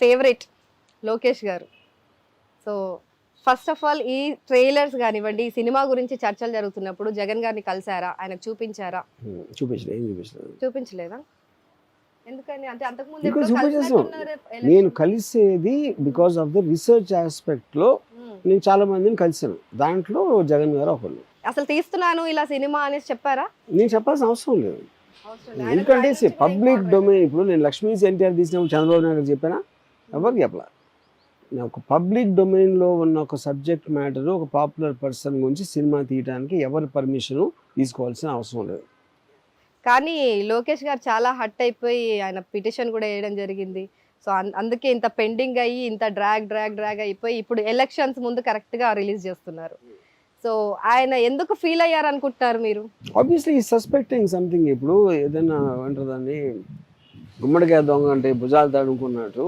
Favourite Lokesh గారు. So first of all ఈ trailers కానివ్వండి, ఈ సినిమా గురించి చర్చలు జరుగుతున్నప్పుడు జగన్ గారిని కలిసారా, ఆయనకు చూపించారా? చూపించలేదా? ఎందుకని? అంటే అంతకుముందు నేను కలిసేది because of the research aspect లో నేను చాలా మందిని కలిసాను, దాంట్లో జగన్ గారు ఒకళ్ళు. అసలు తీస్తున్నాను ఇలా సినిమా అనేసి చెప్పారా? నేను చెప్పాల్సిన అవసరం లేదు, ఎందుకంటే పబ్లిక్ డొమైన్. ఇప్పుడు నేను లక్ష్మీ ఎన్టీఆర్ తీసినప్పుడు చంద్రబాబు నాయుడు చెప్పానా? ఎవరికి చెప్పలా. ఒక పబ్లిక్ డొమైన్లో ఉన్న ఒక సబ్జెక్ట్ మ్యాటర్, ఒక పాపులర్ పర్సన్ గురించి సినిమా తీయడానికి ఎవరి పర్మిషను తీసుకోవాల్సిన అవసరం లేదు. కానీ లోకేష్ గారు చాలా హట్ అయిపోయి ఆయన పిటిషన్ కూడా వేయడం జరిగింది. సో అందుకే ఇంత పెండింగ్ అయ్యి ఇంత డ్రాగ్ అయిపోయి ఇప్పుడు ఎలక్షన్స్ ముందు కరెక్ట్గా రిలీజ్ చేస్తున్నారు. సో ఆయన ఎందుకు ఫీల్ అయ్యారు అనుకుంటున్నారు మీరు? ఆబ్వియస్లీ ఈ సస్పెక్టింగ్ సంథింగ్. ఇప్పుడు ఏదైనా అంటారు దాన్ని, గుమ్మడికాయ దొంగ అంటే భుజాలు తడుముకున్నట్టు